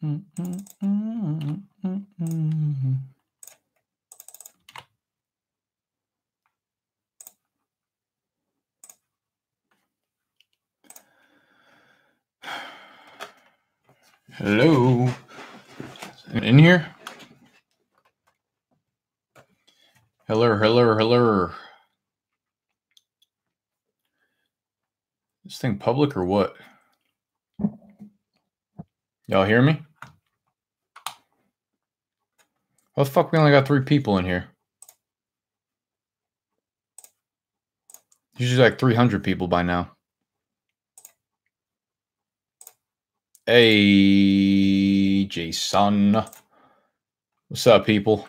Hello. In here? Hello. This thing public or what? Y'all hear me? What the fuck? We only got 3 people in here. Usually like 300 people by now. Hey, Jason. What's up, people?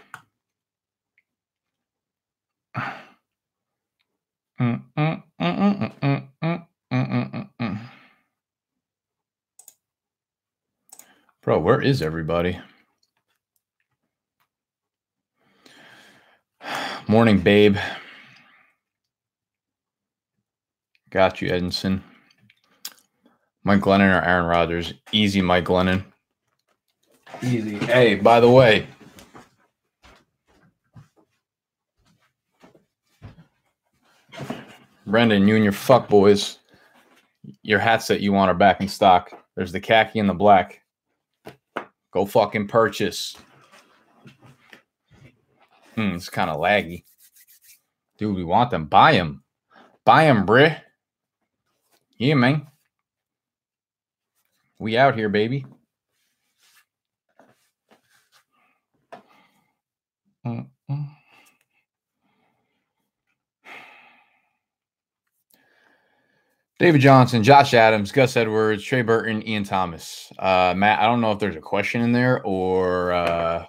Bro, where is everybody? Morning, babe. Got you, Edinson. Mike Glennon or Aaron Rodgers? Easy, Mike Glennon. Easy. Hey, by the way, Brendan, you and your fuck boys, your hats that you want are back in stock. There's the khaki and the black. Go fucking purchase. It's kind of laggy. Dude, we want them. Buy them. Buy them, bruh. Yeah, man. We out here, baby. David Johnson, Josh Adams, Gus Edwards, Trey Burton, Ian Thomas. Matt, I don't know if there's a question in there or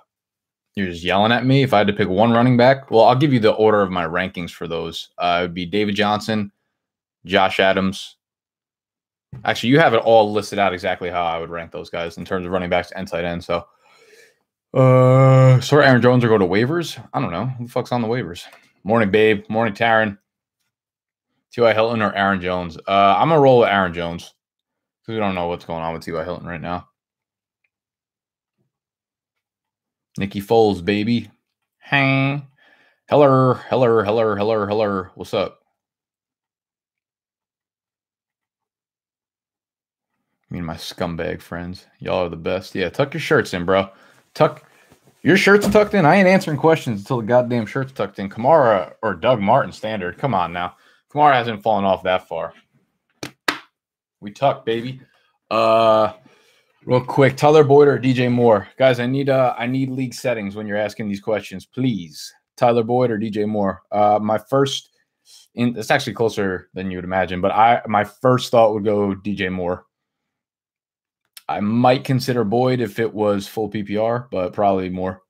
you're just yelling at me. If I had to pick one running back, well, I'll give you the order of my rankings for those. It would be David Johnson, Josh Adams. Actually, you have it all listed out exactly how I would rank those guys in terms of running backs and tight ends. So, sort Aaron Jones or go to waivers? I don't know. Who the fuck's on the waivers? Morning, babe. Morning, Taryn. T.Y. Hilton or Aaron Jones? I'm going to roll with Aaron Jones because we don't know what's going on with T.Y. Hilton right now. Nicky Foles, baby. Hey. Heller. What's up? Me and my scumbag friends. Y'all are the best. Yeah, tuck your shirts in, bro. Tuck your shirts tucked in. I ain't answering questions until the goddamn shirt's tucked in. Kamara or Doug Martin standard. Come on now. Kamara hasn't fallen off that far. We tuck, baby. Real quick, Tyler Boyd or DJ Moore? Guys, I need league settings when you're asking these questions, please. Tyler Boyd or DJ Moore? My first, it's actually closer than you would imagine, but my first thought would go DJ Moore. I might consider Boyd if it was full PPR, but probably Moore.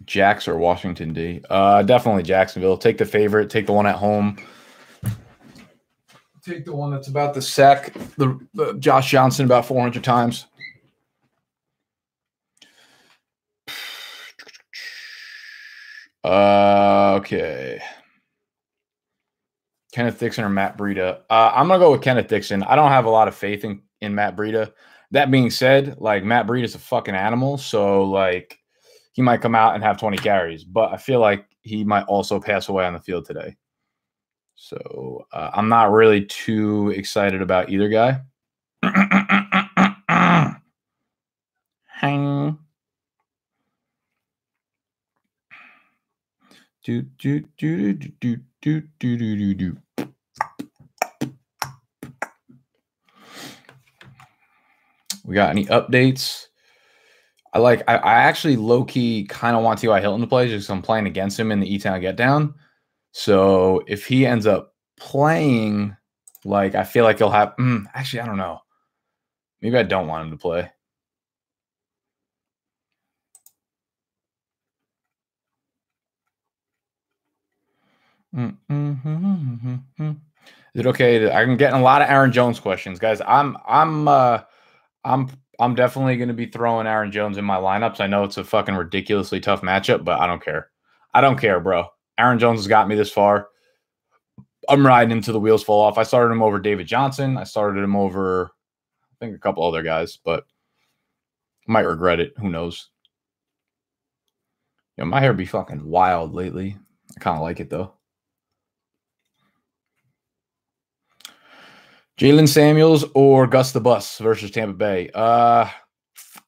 Jax or Washington D? Definitely Jacksonville. Take the favorite. Take the one at home. Take the one that's about the sack the Josh Johnson about 400 times. Okay. Kenneth Dixon or Matt Breida? I'm going to go with Kenneth Dixon. I don't have a lot of faith in Matt Breida. That being said, like, Matt Breida's a fucking animal, so, like, he might come out and have 20 carries, but I feel like he might also pass away on the field today. So I'm not really too excited about either guy. Hang. Do. We got any updates? I actually low-key kind of want T.Y. Hilton to play just because I'm playing against him in the E-Town Get Down. So if he ends up playing, like, I feel like he'll have actually, I don't know. Maybe I don't want him to play. Is it okay? I'm getting a lot of Aaron Jones questions, guys. I'm definitely going to be throwing Aaron Jones in my lineups. I know it's a fucking ridiculously tough matchup, but I don't care. I don't care, bro. Aaron Jones has got me this far. I'm riding him till the wheels fall off. I started him over David Johnson. I started him over, I think, a couple other guys, but I might regret it. Who knows? You know, my hair be fucking wild lately. I kind of like it, though. Jalen Samuels or Gus the Bus versus Tampa Bay. I'm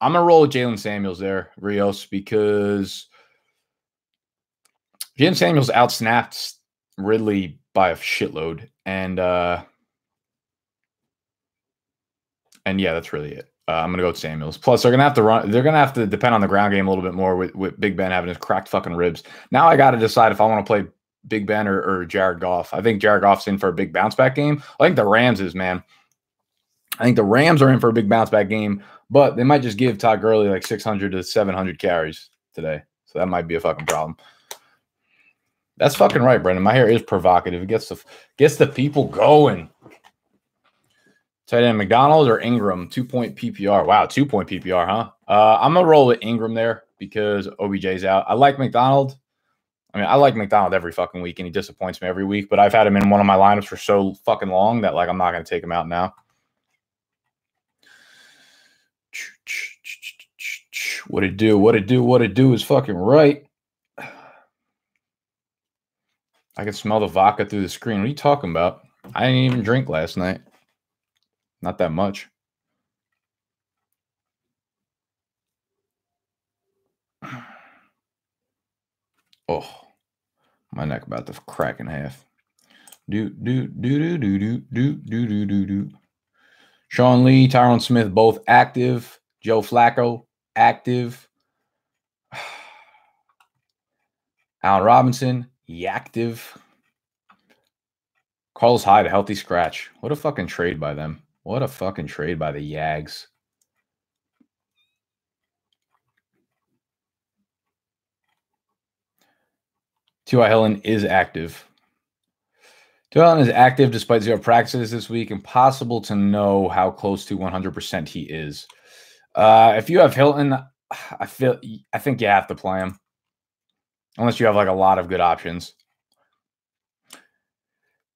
going to roll with Jalen Samuels there, Rios, because Jalen Samuels outsnapped Ridley by a shitload. And yeah, that's really it. I'm going to go with Samuels. Plus, they're going to have to run. They're going to have to depend on the ground game a little bit more with Big Ben having his cracked fucking ribs. Now I got to decide if I want to play Big Ben or Jared Goff. I think Jared Goff's in for a big bounce back game. I think the Rams is, man. I think the Rams are in for a big bounce back game, but they might just give Todd Gurley like 600 to 700 carries today. So that might be a fucking problem. That's fucking right, Brendan. My hair is provocative. It gets the people going. Tight end McDonald or Ingram, 2-point PPR. Wow, 2-point PPR, huh? I'm going to roll with Ingram there because OBJ's out. I like McDonald. I mean, I like McDonald every fucking week, and he disappoints me every week, but I've had him in one of my lineups for so fucking long that, like, I'm not going to take him out now. What it do is fucking right. I can smell the vodka through the screen. What are you talking about? I didn't even drink last night. Not that much. Oh, my neck about to crack in half. Sean Lee, Tyron Smith, both active. Joe Flacco, active. Allen Robinson, active. Carlos Hyde, a healthy scratch. What a fucking trade by them. What a fucking trade by the Yags. T.Y. Hilton is active. T.Y. Hilton is active despite 0 practices this week. Impossible to know how close to 100% he is. If you have Hilton, I think you have to play him. Unless you have like a lot of good options.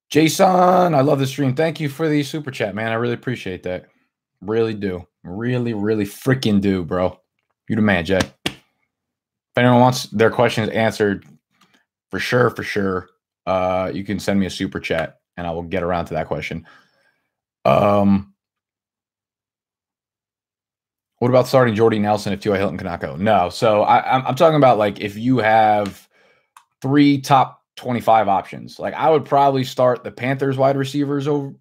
Jason, I love the stream. Thank you for the super chat, man. I really appreciate that. Really do. Really, really freaking do, bro. You the man, Jay. If anyone wants their questions answered, for sure, you can send me a super chat, and I will get around to that question. What about starting Jordy Nelson if T.Y. Hilton cannot go? No. So I'm talking about like if you have 3 top 25 options. Like I would probably start the Panthers wide receivers over.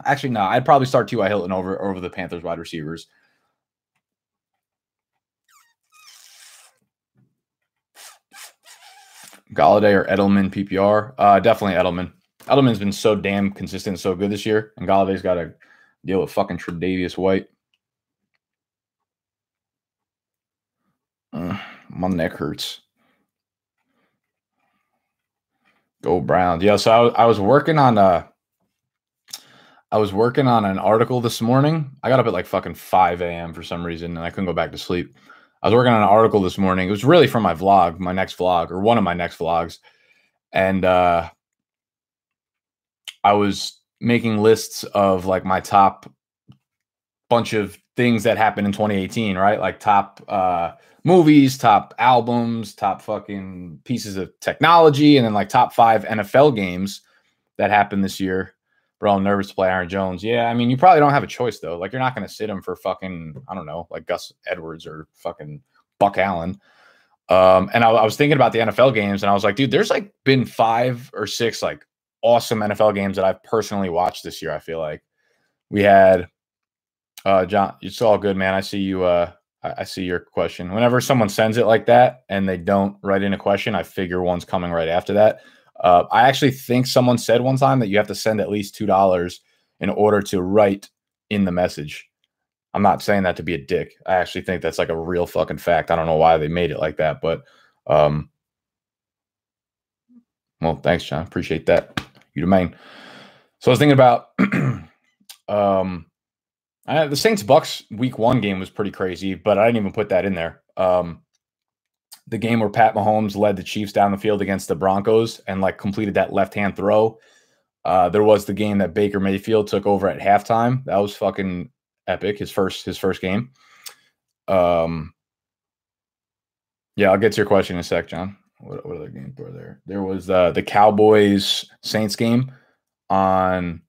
Actually, no. I'd probably start T.Y. Hilton over the Panthers wide receivers. Galladay or Edelman PPR? Definitely Edelman. Edelman's been so damn consistent and so good this year, and Galladay's got to deal with fucking Tre'Davious White. My neck hurts. Go Browns. Yeah, so I was working on an article this morning. I got up at like fucking 5 a.m. for some reason, and I couldn't go back to sleep. I was working on an article this morning. It was really for my vlog, my next vlog, or one of my next vlogs. And I was making lists of like my top bunch of things that happened in 2018, right? Like top movies, top albums, top fucking pieces of technology, and then like top 5 NFL games that happened this year. Bro, I'm nervous to play Aaron Jones. Yeah, I mean, you probably don't have a choice, though. Like, you're not going to sit him for fucking, I don't know, like Gus Edwards or fucking Buck Allen. And I was thinking about the NFL games, and I was like, dude, there's like been 5 or 6 like awesome NFL games that I've personally watched this year, I feel like. We had, John, it's all good, man. I see you. I see your question. Whenever someone sends it like that and they don't write in a question, I figure one's coming right after that. I actually think someone said one time that you have to send at least $2 in order to write in the message. I'm not saying that to be a dick. I actually think that's like a real fucking fact. I don't know why they made it like that, but well, thanks, John. Appreciate that. You the main. So I was thinking about the Saints-Bucks week 1 game was pretty crazy, but I didn't even put that in there. The game where Pat Mahomes led the Chiefs down the field against the Broncos and like completed that left-hand throw. There was the game that Baker Mayfield took over at halftime. That was fucking epic. His first game. Yeah, I'll get to your question in a sec, John. What other games were there? There was the Cowboys Saints game on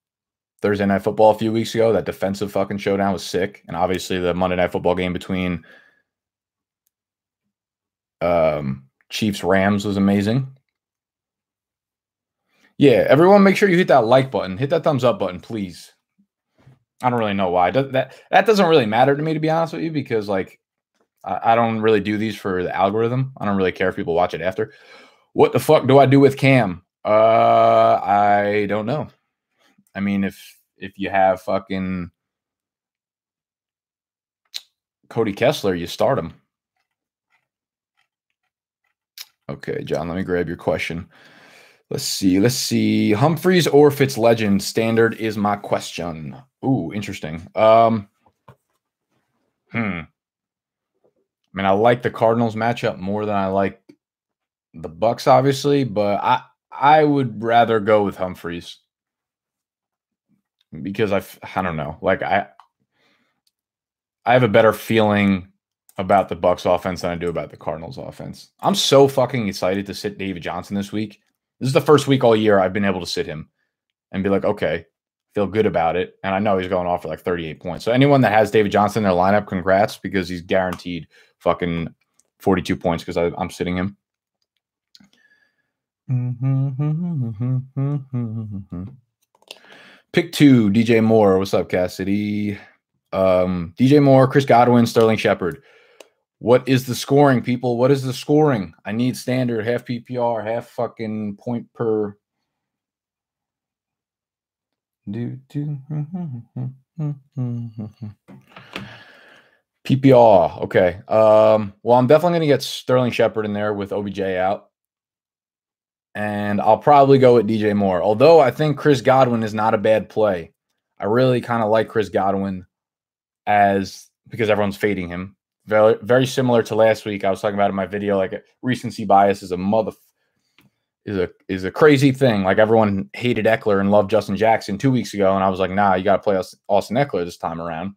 Thursday Night Football a few weeks ago. That defensive fucking showdown was sick. And obviously the Monday Night Football game between Chiefs Rams was amazing. Yeah, everyone make sure you hit that like button. Hit that thumbs up button, please. I don't really know why. That doesn't really matter to me, to be honest with you, because like I don't really do these for the algorithm. I don't really care if people watch it after. What the fuck do I do with Cam? I don't know. I mean, if you have fucking Cody Kessler, you start him. Okay, John, let me grab your question. Let's see. Humphreys or Fitzlegend? Standard is my question. Ooh, interesting. I mean, I like the Cardinals matchup more than I like the Bucks, obviously, but I would rather go with Humphreys because I don't know. Like I have a better feeling about the Bucks offense than I do about the Cardinals offense. I'm so fucking excited to sit David Johnson this week. This is the first week all year I've been able to sit him and be like, okay, feel good about it. And I know he's going off for like 38 points. So anyone that has David Johnson in their lineup, congrats, because he's guaranteed fucking 42 points because I'm sitting him. Pick 2, DJ Moore. What's up, Cassidy? DJ Moore, Chris Godwin, Sterling Shepard. What is the scoring, people? What is the scoring? I need standard, half PPR, half fucking point per. PPR. Okay. Well, I'm definitely going to get Sterling Shepard in there with OBJ out. And I'll probably go with DJ Moore. Although I think Chris Godwin is not a bad play. I really kind of like Chris Godwin because everyone's fading him. Very, very similar to last week. I was talking about in my video, like recency bias is a crazy thing. Like everyone hated Eckler and loved Justin Jackson 2 weeks ago, and I was like, nah, you got to play Austin Eckler this time around.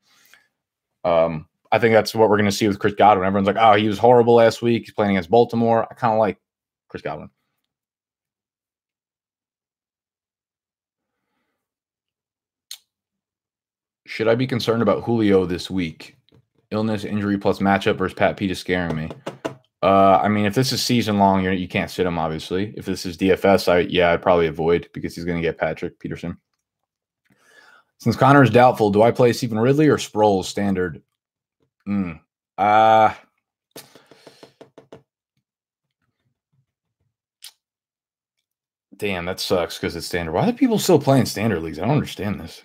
I think that's what we're going to see with Chris Godwin. Everyone's like, oh, he was horrible last week. He's playing against Baltimore. I kind of like Chris Godwin. Should I be concerned about Julio this week? Illness, injury, plus matchup versus Pat Pete is scaring me. I mean, if this is season long, you can't sit him, obviously. If this is DFS, I'd probably avoid because he's going to get Patrick Peterson. Since Connor is doubtful, do I play Stephen Ridley or Sproles standard? Damn, that sucks because it's standard. Why are people still playing standard leagues? I don't understand this.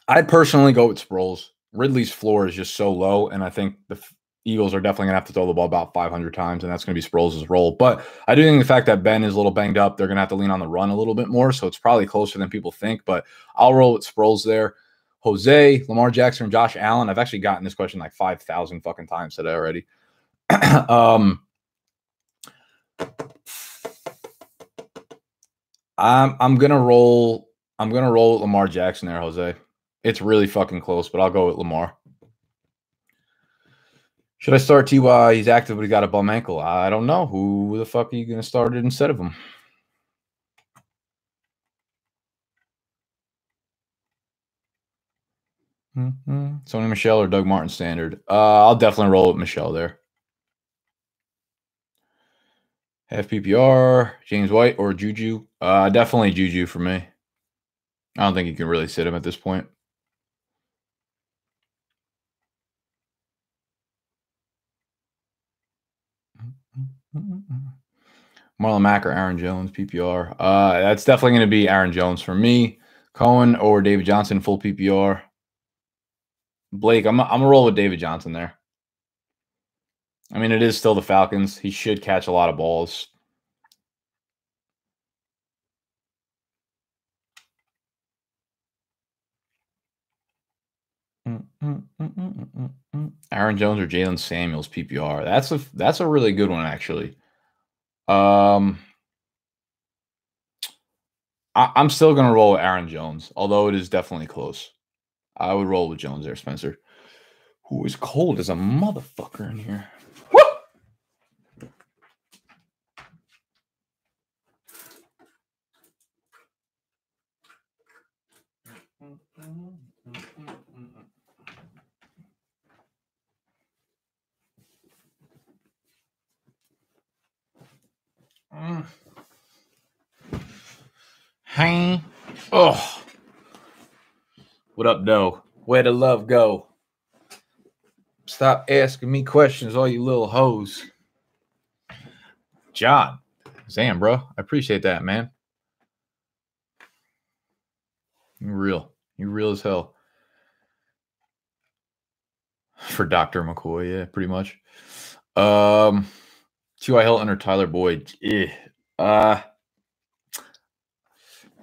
I'd personally go with Sproles. Ridley's floor is just so low, and I think the Eagles are definitely going to have to throw the ball about 500 times, and that's going to be Sproles' role. But I do think the fact that Ben is a little banged up, they're going to have to lean on the run a little bit more, so it's probably closer than people think. But I'll roll with Sproles there. Jose, Lamar Jackson, and Josh Allen. I've actually gotten this question like 5,000 fucking times today already. I'm gonna roll with Lamar Jackson there, Jose. It's really fucking close, but I'll go with Lamar. Should I start T.Y.? He's active, but he got a bum ankle. I don't know. Who the fuck are you going to start it instead of him? Sony Michel or Doug Martin standard? I'll definitely roll with Michel there. Half PPR, James White or Juju? Definitely Juju for me. I don't think you can really sit him at this point. Marlon Mack or Aaron Jones, PPR. That's definitely going to be Aaron Jones for me. Cohen or David Johnson, full PPR. Blake, I'm going to roll with David Johnson there. I mean, it is still the Falcons. He should catch a lot of balls. Aaron Jones or Jalen Samuels, PPR. That's a really good one, actually. I'm I'm still going to roll with Aaron Jones, although it is definitely close. I would roll with Jones there, Spencer. Who is cold as a motherfucker in here. Woo! Hey. Oh. What up, Doe? Where the love go? Stop asking me questions, all you little hoes. John. Sam, bro. I appreciate that, man. You're real. You're real as hell. For Dr. McCoy, yeah, pretty much. T.Y. Hilton or Tyler Boyd?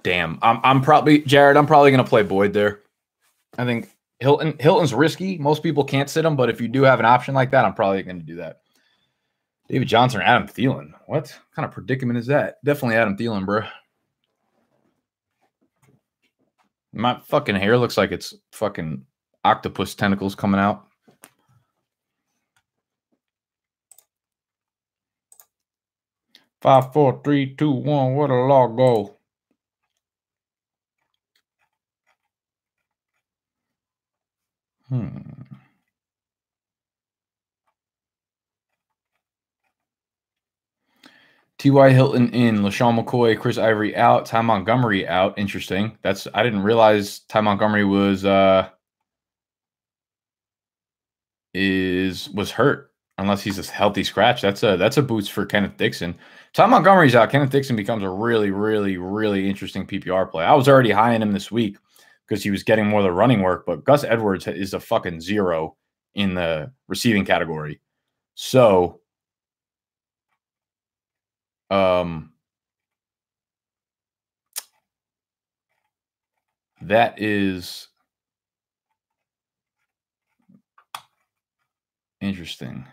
Damn. I'm probably Jared. I'm probably gonna play Boyd there. I think Hilton's risky. Most people can't sit him, but if you do have an option like that, I'm probably gonna do that. David Johnson or Adam Thielen? What kind of predicament is that? Definitely Adam Thielen, bro. My fucking hair looks like it's fucking octopus tentacles coming out. Five, 4, 3, 2, 1. Where the law go? T.Y. Hilton in, LaShawn McCoy, Chris Ivory out, Ty Montgomery out. Interesting. I didn't realize Ty Montgomery was hurt. Unless he's a healthy scratch. That's a boost for Kenneth Dixon. Ty Montgomery's out. Kenneth Dixon becomes a really, really, really interesting PPR play. I was already high on him this week because he was getting more of the running work, but Gus Edwards is a fucking zero in the receiving category. So, that is interesting.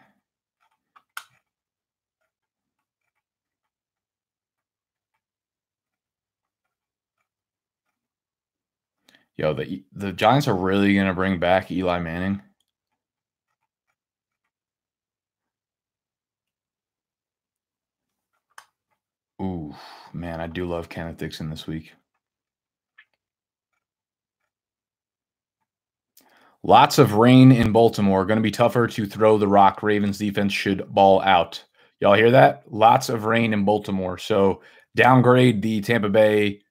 Yo, the Giants are really going to bring back Eli Manning. Ooh, man, I do love Kenneth Dixon this week. Lots of rain in Baltimore. Going to be tougher to throw the rock. Ravens defense should ball out. Y'all hear that? Lots of rain in Baltimore. So downgrade the Tampa Bay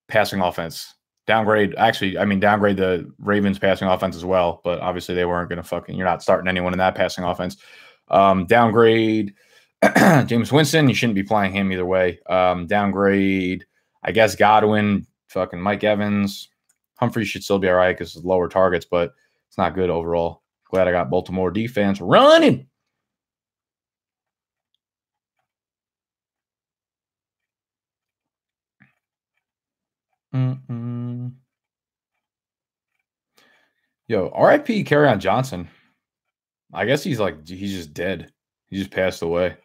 passing offense. Downgrade the Ravens passing offense as well. But obviously they weren't going to you're not starting anyone in that passing offense. Downgrade James Winston. You shouldn't be playing him either way. Downgrade, I guess, Godwin, fucking Mike Evans. Humphrey should still be all right because it's lower targets, but it's not good overall. Glad I got Baltimore defense running. Yo, RIP Kerryon Johnson. I guess he's just dead. He just passed away.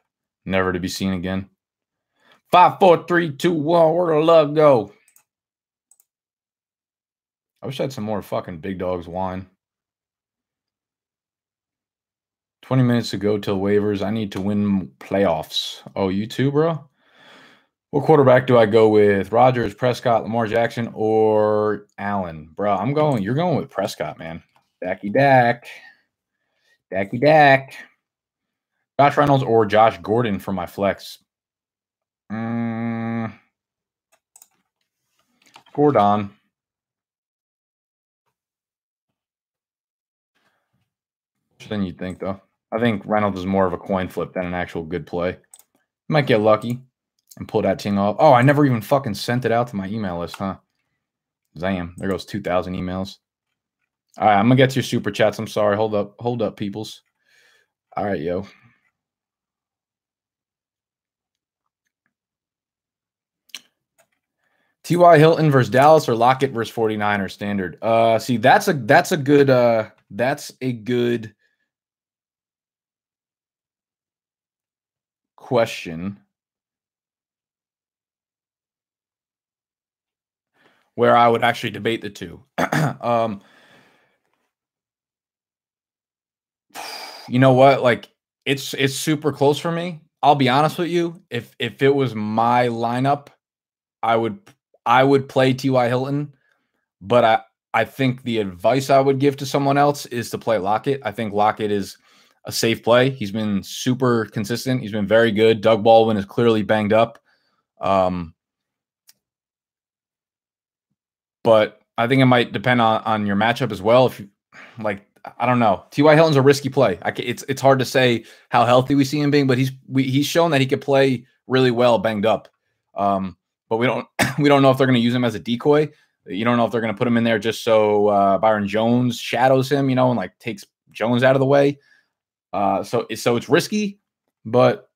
Never to be seen again. 5, 4, 3, 2, 1. Where the love go? I wish I had some more fucking Big Dogs wine. 20 minutes to go till waivers. I need to win playoffs. Oh, you too, bro? What quarterback do I go with? Rodgers, Prescott, Lamar Jackson, or Allen? Bro, you're going with Prescott, man. Dacky Dak. Dacky Dak. Josh Reynolds or Josh Gordon for my flex. Gordon. Than you'd think, though. I think Reynolds is more of a coin flip than an actual good play. Might get lucky and pull that thing off. Oh, I never even fucking sent it out to my email list, huh? Damn, there goes 2,000 emails. All right, I'm going to get to your super chats. I'm sorry. Hold up, peoples. All right, yo. T.Y. Hilton versus Dallas or Lockett versus 49ers standard? See, that's a good question. where I would actually debate the two. You know what? Like it's super close for me. I'll be honest with you. If it was my lineup, I would play T.Y. Hilton, but I think the advice I would give to someone else is to play Lockett. I think Lockett is a safe play. He's been super consistent. He's been very good. Doug Baldwin is clearly banged up. But I think it might depend on your matchup as well. If you like, I don't know. T.Y. Hilton's a risky play. It's hard to say how healthy we see him being, but he's shown that he could play really well banged up. But we don't know if they're going to use him as a decoy. You don't know if they're going to put him in there just so Byron Jones shadows him, and like takes Jones out of the way. So it's risky, but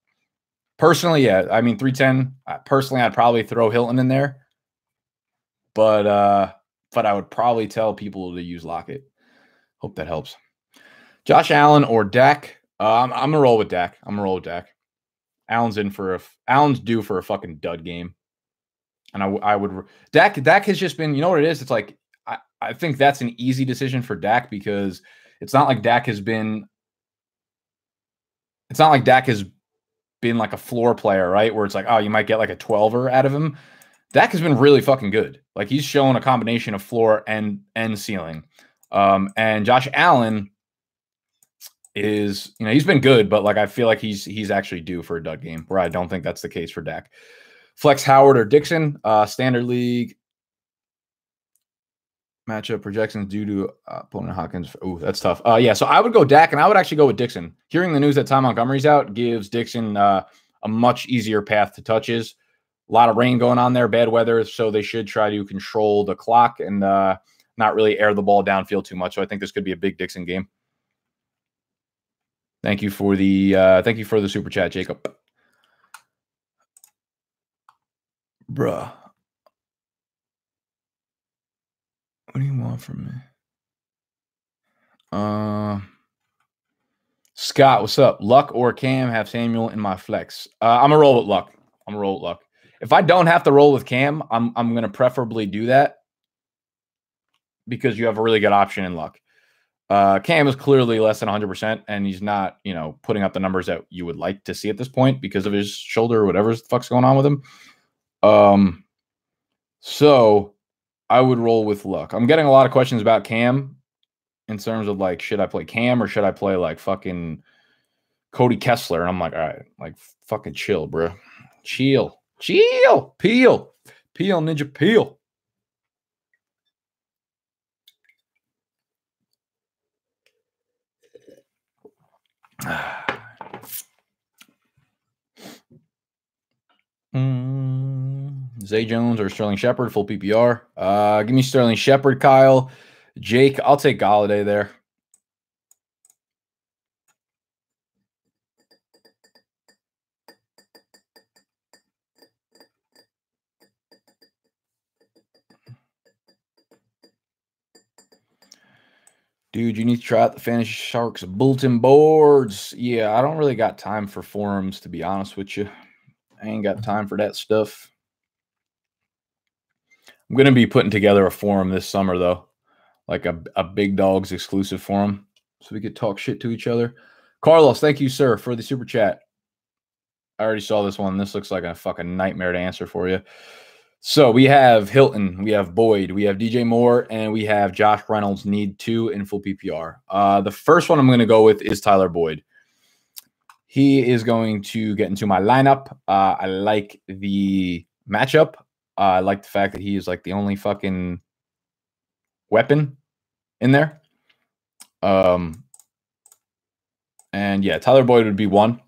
personally, yeah. I mean, 310. Personally, I'd probably throw Hilton in there, but I would probably tell people to use Lockett. Hope that helps. Josh Allen or Dak? I'm gonna roll with Dak. Allen's due for a fucking dud game, and I would Dak has just been. You know what it is? It's like I think that's an easy decision for Dak because it's not like Dak has been. It's not like Dak has been like a floor player, right? Where it's like, oh, you might get like a 12er out of him. Dak has been really fucking good. Like he's shown a combination of floor and ceiling. And Josh Allen is, he's been good, but like I feel like he's actually due for a dud game, where I don't think that's the case for Dak. Flex Howard or Dixon, standard league matchup projections due to opponent Hawkins. Oh, that's tough. Yeah, so I would go Dak, and I would actually go with Dixon. Hearing the news that Ty Montgomery's out gives Dixon a much easier path to touches. A lot of rain going on there, bad weather, so they should try to control the clock and not really air the ball downfield too much. So I think this could be a big Dixon game. Thank you for the super chat, Jacob. Bruh. What do you want from me? Scott, what's up? Luck or Cam have Samuel in my flex. I'm gonna roll with Luck. If I don't have to roll with Cam, I'm gonna preferably do that because you have a really good option in Luck. Cam is clearly less than 100%, and he's not, putting up the numbers that you would like to see at this point because of his shoulder or whatever the fuck's going on with him. So I would roll with Luck. I'm getting a lot of questions about Cam in terms of like, should I play Cam or should I play like fucking Cody Kessler? And I'm like, all right, like fucking chill, bro. Chill. Peel, ninja, peel. Zay Jones or Sterling Shepard, full PPR. Give me Sterling Shepard, Kyle. Jake, I'll take Galladay there. Dude, you need to try out the Fantasy Sharks bulletin boards. Yeah, I don't really got time for forums, to be honest with you. I ain't got time for that stuff. I'm going to be putting together a forum this summer, though. Like a Big Dogs exclusive forum. So we could talk shit to each other. Carlos, thank you, sir, for the super chat. I already saw this one. This looks like a fucking nightmare to answer for you. So we have Hilton, we have Boyd, we have DJ Moore, and we have Josh Reynolds need 2 in full PPR. The first one I'm going to go with is Tyler Boyd. He is going to get into my lineup. I like the matchup. I like the fact that he is like the only fucking weapon in there. And yeah, Tyler Boyd would be one.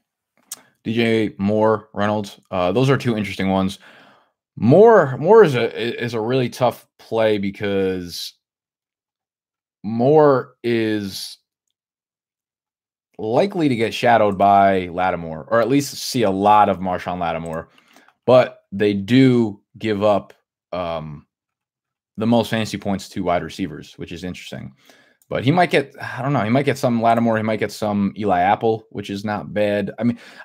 DJ Moore, Reynolds. Those are 2 interesting ones. Moore is a really tough play because Moore is likely to get shadowed by Lattimore, or at least see a lot of Marshawn Lattimore. But they do give up the most fantasy points to wide receivers, which is interesting. But he might get, I don't know, he might get some Lattimore, he might get some Eli Apple, which is not bad.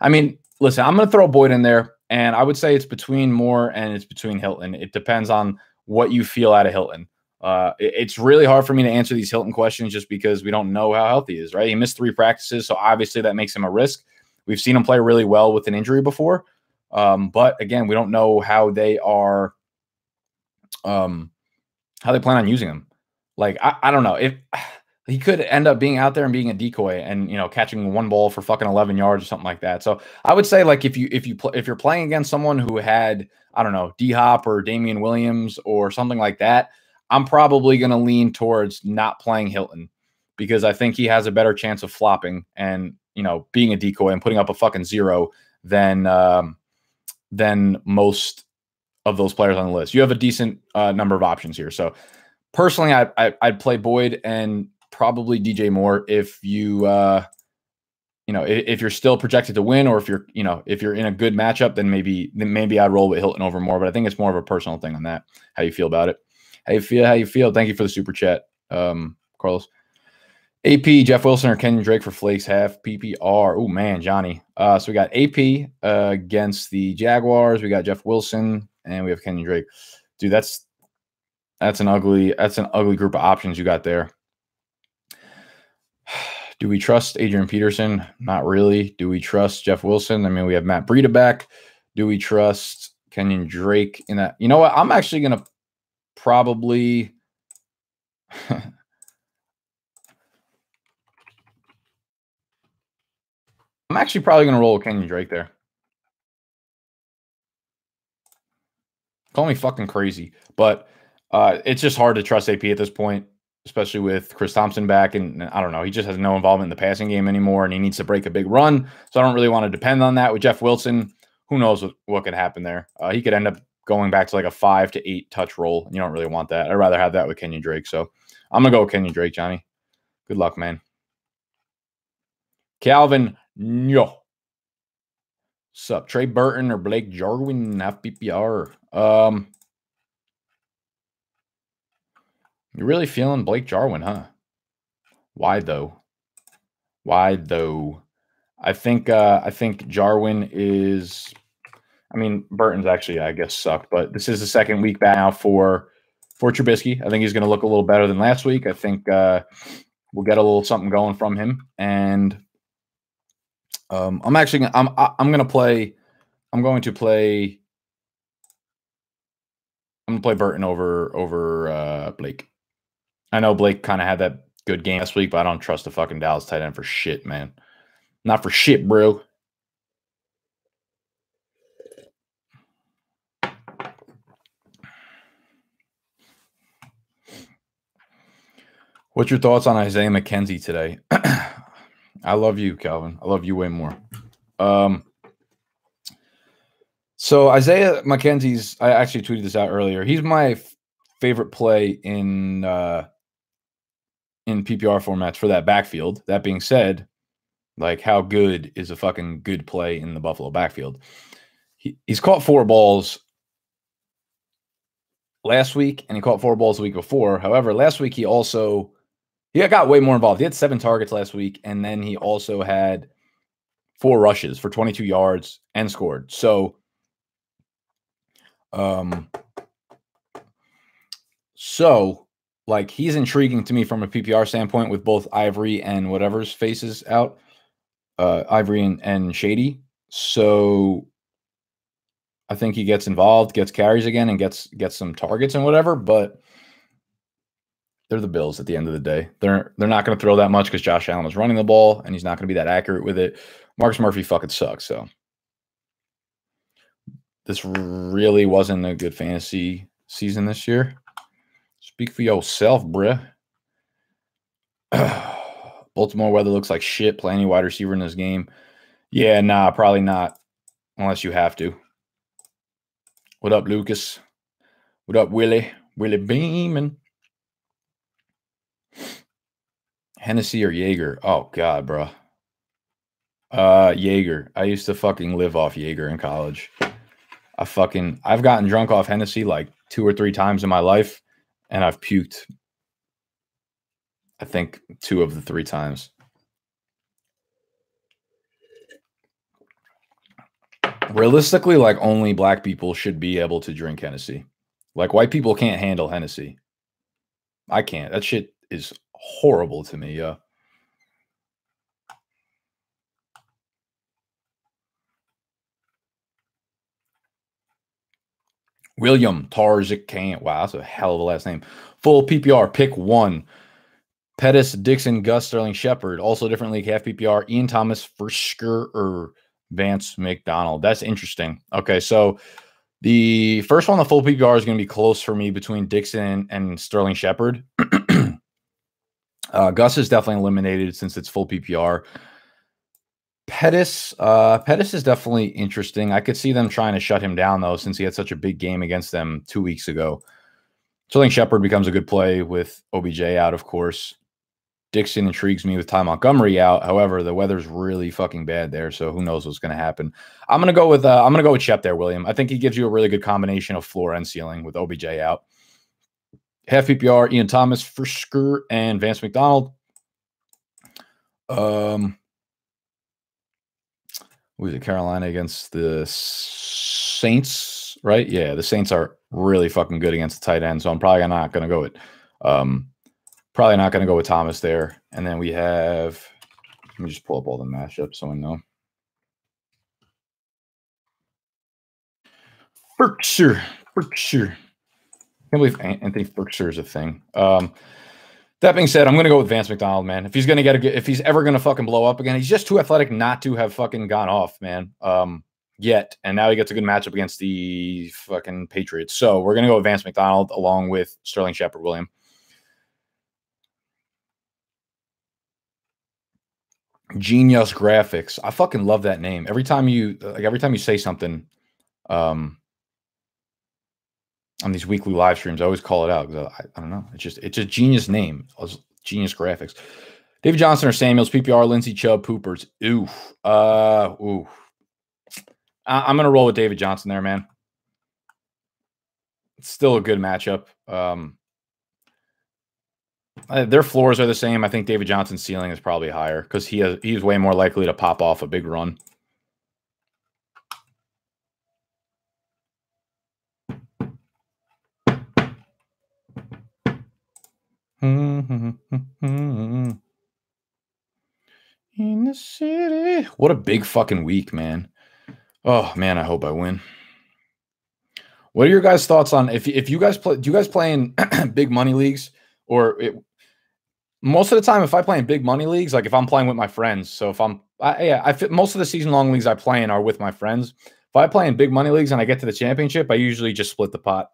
I mean, listen, I'm going to throw Boyd in there, and I would say it's between Moore and it's between Hilton. It depends on what you feel out of Hilton. It's really hard for me to answer these Hilton questions just because we don't know how healthy he is, right? He missed 3 practices, so obviously that makes him a risk. We've seen him play really well with an injury before. But again, we don't know how they are, how they plan on using him. Like, I don't know if he could end up being out there and being a decoy and, catching 1 ball for fucking 11 yards or something like that. So I would say, like, if you're playing against someone who had, I don't know, D-Hop or Damian Williams or something like that, I'm probably going to lean towards not playing Hilton because I think he has a better chance of flopping and, being a decoy and putting up a fucking 0 than most of those players on the list. You have a decent number of options here. So personally, I'd play Boyd and probably DJ Moore if you, if you're still projected to win, or if you're in a good matchup, then maybe I'd roll with Hilton over Moore. But I think it's more of a personal thing on that. How you feel about it? How you feel? Thank you for the super chat, Carlos. AP, Jeff Wilson or Kenyon Drake for Flakes half PPR. Oh man, Johnny. So we got AP against the Jaguars. We got Jeff Wilson and we have Kenyon Drake. Dude, that's an ugly group of options you got there. Do we trust Adrian Peterson? Not really. Do we trust Jeff Wilson? I mean, we have Matt Breida back. Do we trust Kenyon Drake in that? You know what? I'm actually gonna probably I'm actually probably going to roll with Kenyon Drake there. Call me fucking crazy, but it's just hard to trust AP at this point, especially with Chris Thompson back. And I don't know, he just has no involvement in the passing game anymore, and he needs to break a big run. So I don't really want to depend on that. With Jeff Wilson, who knows what could happen there? He could end up going back to like a 5 to 8 touch roll, and you don't really want that. I'd rather have that with Kenyon Drake. So I'm going to go with Kenyon Drake, Johnny. Good luck, man. Calvin, no. Sup, Trey Burton or Blake Jarwin, half PPR. You're really feeling Blake Jarwin, huh? Why though? I think Jarwin is. I mean, Burton's actually, I guess, sucked, but this is the second week back now for Trubisky. I think he's going to look a little better than last week. I think we'll get a little something going from him, and I'm going to play Burton over Blake. I know Blake kind of had that good game last week, but I don't trust the fucking Dallas tight end for shit, man. Not for shit, bro. What's your thoughts on Isaiah McKenzie today? I love you, Calvin. I love you way more. So Isaiah McKenzie's, I actually tweeted this out earlier. He's my favorite play in PPR formats for that backfield. That being said, like, how good is a fucking good play in the Buffalo backfield? He's caught 4 balls last week, and he caught 4 balls the week before. However, last week he got way more involved. He had 7 targets last week, and then he also had 4 rushes for 22 yards and scored. So, like, he's intriguing to me from a PPR standpoint with both Ivory and whatever's faces out, Ivory and Shady. So I think he gets involved, gets carries again, and gets some targets and whatever. But they're the Bills at the end of the day. They're not going to throw that much because Josh Allen is running the ball, and he's not going to be that accurate with it. Marcus Murphy fucking sucks. So this really wasn't a good fantasy season this year. Speak for yourself, bruh. Baltimore weather looks like shit. Play any wide receiver in this game. Yeah, nah, probably not. Unless you have to. What up, Lucas? What up, Willie? Willie Beeman. Hennessy or Jaeger? Oh, God, bro. Jaeger. I used to fucking live off Jaeger in college. I've gotten drunk off Hennessy like 2 or 3 times in my life, and I've puked, I think, 2 of the 3 times. Realistically, like, only black people should be able to drink Hennessy. Like, white people can't handle Hennessy. I can't. That shit is horrible to me, yeah. William Tarzik. Wow, that's a hell of a last name. Full PPR, pick 1. Pettis, Dixon, Gus, Sterling, Shepard. Also different league, half PPR. Ian Thomas, Frisker, or Vance McDonald. That's interesting. Okay, so the first one, the full PPR, is going to be close for me between Dixon and Sterling Shepard. Gus is definitely eliminated since it's full PPR. Pettis is definitely interesting. I could see them trying to shut him down, though, since he had such a big game against them 2 weeks ago. Sterling Shepard becomes a good play with OBJ out, of course. Dixon intrigues me with Ty Montgomery out. However, the weather's really fucking bad there, so who knows what's going to happen. I'm gonna go with Shep there, William. I think he gives you a really good combination of floor and ceiling with OBJ out. Half PPR, Ian Thomas, Frisker, and Vance McDonald. Was it Carolina against the Saints, right? Yeah, the Saints are really fucking good against the tight end, so I'm probably not going to go with Thomas there. And then we have, let me just pull up all the matchups so I know. Berkshire. Can't believe Anthony Berkshire is a thing. That being said, I'm going to go with Vance McDonald, man. If he's going to if he's ever going to fucking blow up again, he's just too athletic not to have fucking gone off, man. Yet. And now he gets a good matchup against the fucking Patriots. So we're going to go with Vance McDonald along with Sterling Shepard, William. Genius Graphics. I fucking love that name. Every time you say something on these weekly live streams, I always call it out because I don't know. It's a genius name. Genius Graphics. David Johnson or Samuels, PPR, Lindsey, Chubb, Poopers. Oof. I'm gonna roll with David Johnson there, man. It's still a good matchup. Their floors are the same. I think David Johnson's ceiling is probably higher because he's way more likely to pop off a big run. In the city. What a big fucking week, man. Oh man, I hope I win. What are your guys' thoughts on if you guys play? Do you guys play in big money leagues most of the time? If I play in big money leagues, like if I'm playing with my friends, so if most of the season long leagues I play in are with my friends. If I play in big money leagues and I get to the championship, I usually just split the pot.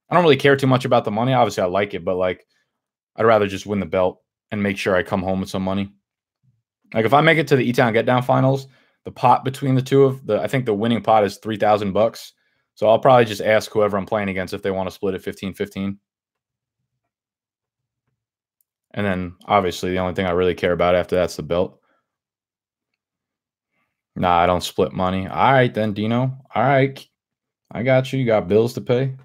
I don't really care too much about the money. Obviously, I like it, but like I'd rather just win the belt and make sure I come home with some money. Like if I make it to the E-Town Get Down finals, the pot between the two I think the winning pot is $3,000. So I'll probably just ask whoever I'm playing against if they want to split it 15-15. And then obviously the only thing I really care about after that's the belt. Nah, I don't split money. All right then, Dino. All right. I got you. You got bills to pay.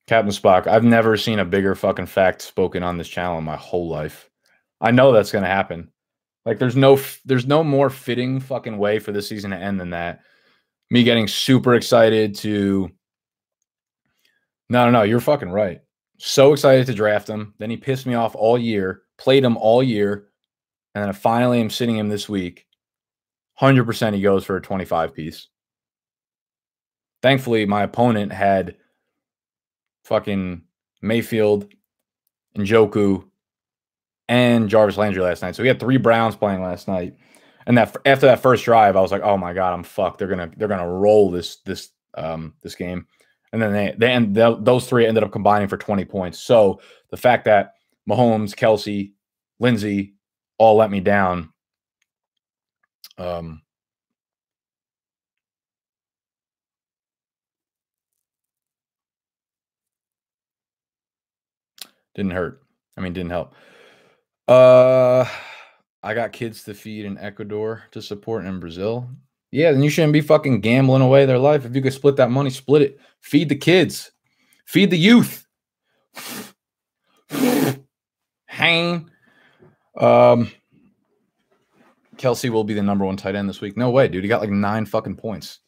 Captain Spock, I've never seen a bigger fucking fact spoken on this channel in my whole life. I know that's going to happen. Like there's no more fitting fucking way for this season to end than that. Me getting super excited to No, you're fucking right. So excited to draft him. Then he pissed me off all year, played him all year, and then I finally am sitting him this week. 100% he goes for a 25 piece. Thankfully, my opponent had fucking Mayfield, Njoku, and Jarvis Landry last night. So we had 3 Browns playing last night. And that after that first drive, I was like, "Oh my god, I'm fucked. They're gonna roll this game." And then those 3 ended up combining for 20 points. So the fact that Mahomes, Kelsey, Lindsey all let me down. Didn't hurt. I mean, didn't help. I got kids to feed in Ecuador to support in Brazil. Yeah, then you shouldn't be fucking gambling away their life. If you could split that money, split it. Feed the kids. Feed the youth. Hang. Kelsey will be the #1 tight end this week. No way, dude. He got like 9 fucking points.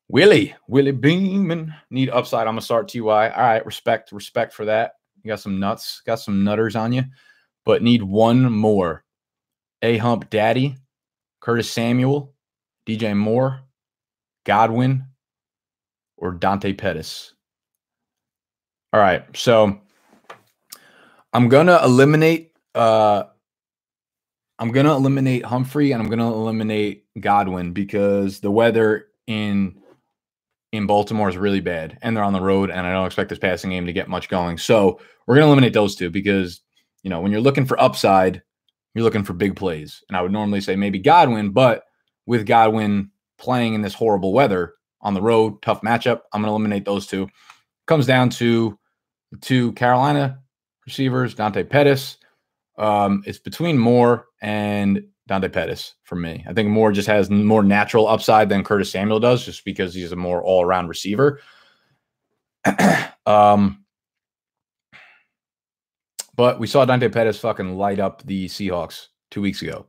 Willie Beeman. Need upside. I'm going to start T.Y. All right, respect for that. You got some nuts. Got some nutters on you. But need one more. A-Hump Daddy, Curtis Samuel, DJ Moore, Godwin, or Dante Pettis. All right, so I'm gonna eliminate Humphrey and I'm gonna eliminate Godwin because the weather in Baltimore is really bad and they're on the road and I don't expect this passing game to get much going. So we're gonna eliminate those two because when you're looking for upside, you're looking for big plays. And I would normally say maybe Godwin, but with Godwin playing in this horrible weather on the road, tough matchup, I'm gonna eliminate those two. Comes down to the 2 Carolina receivers, Dante Pettis. It's between Moore and Dante Pettis for me. I think Moore just has more natural upside than Curtis Samuel does just because he's a more all-around receiver. But we saw Dante Pettis fucking light up the Seahawks 2 weeks ago.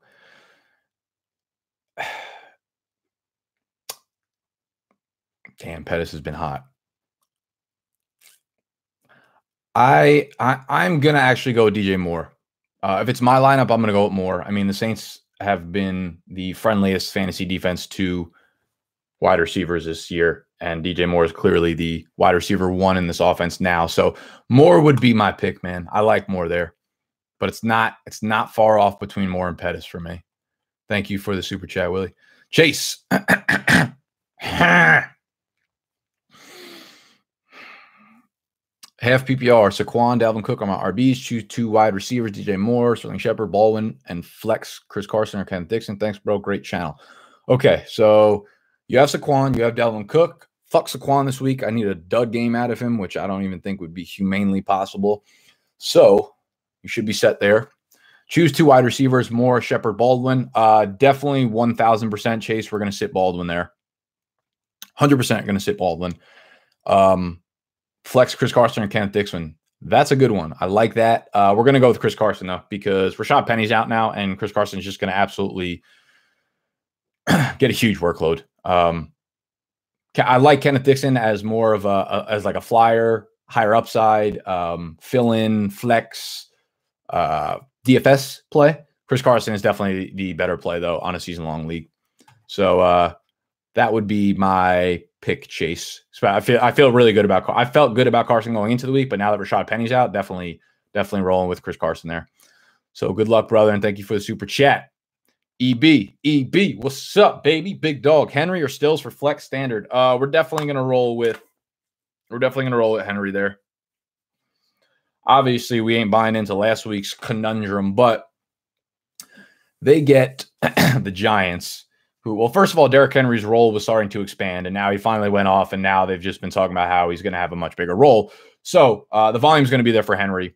Damn, Pettis has been hot. I'm going to actually go with DJ Moore. If it's my lineup, I'm going to go with Moore. I mean, the Saints have been the friendliest fantasy defense to wide receivers this year, and DJ Moore is clearly the wide receiver 1 in this offense now. So Moore would be my pick, man. I like Moore there, but it's not far off between Moore and Pettis for me. Thank you for the super chat, Willie. Chase. Half PPR, Saquon, Dalvin Cook are my RBs. Choose 2 wide receivers, DJ Moore, Sterling Shepard, Baldwin, and flex Chris Carson or Ken Dixon. Thanks, bro. Great channel. Okay, so you have Saquon, you have Dalvin Cook. Fuck Saquon this week. I need a dud game out of him, which I don't even think would be humanely possible. So you should be set there. Choose 2 wide receivers, Moore, Shepard, Baldwin. Definitely 1,000% Chase. We're going to sit Baldwin there. 100% going to sit Baldwin. Flex Chris Carson and Kenneth Dixon. That's a good one. I like that. We're going to go with Chris Carson, though, because Rashad Penny's out now, and Chris Carson is just going to absolutely get a huge workload. I like Kenneth Dixon as more of a flyer, higher upside, fill-in, flex, DFS play. Chris Carson is definitely the better play, though, on a season-long league. So that would be my pick, Chase. So I feel really good about. I felt good about Carson going into the week, but now that Rashad Penny's out, definitely rolling with Chris Carson there. So good luck, brother, and thank you for the super chat. EB, what's up, baby? Big dog. Henry or Stills for flex standard? We're definitely gonna roll with Henry there. Obviously, we ain't buying into last week's conundrum, but they get the Giants. Who, well, first of all, Derrick Henry's role was starting to expand, and now he finally went off, and now they've just been talking about how he's going to have a much bigger role. So the volume's going to be there for Henry.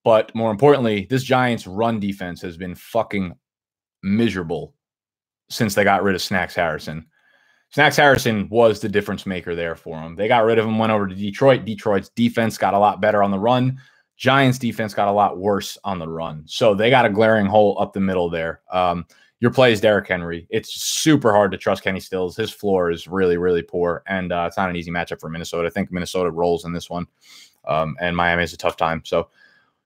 But more importantly, this Giants run defense has been fucking miserable since they got rid of Snacks Harrison. Snacks Harrison was the difference maker there for them. They got rid of him, went over to Detroit. Detroit's defense got a lot better on the run. Giants defense got a lot worse on the run. So they got a glaring hole up the middle there. Your play is Derrick Henry. It's super hard to trust Kenny Stills. His floor is really, really poor, and it's not an easy matchup for Minnesota. I think Minnesota rolls in this one, and Miami has a tough time. So,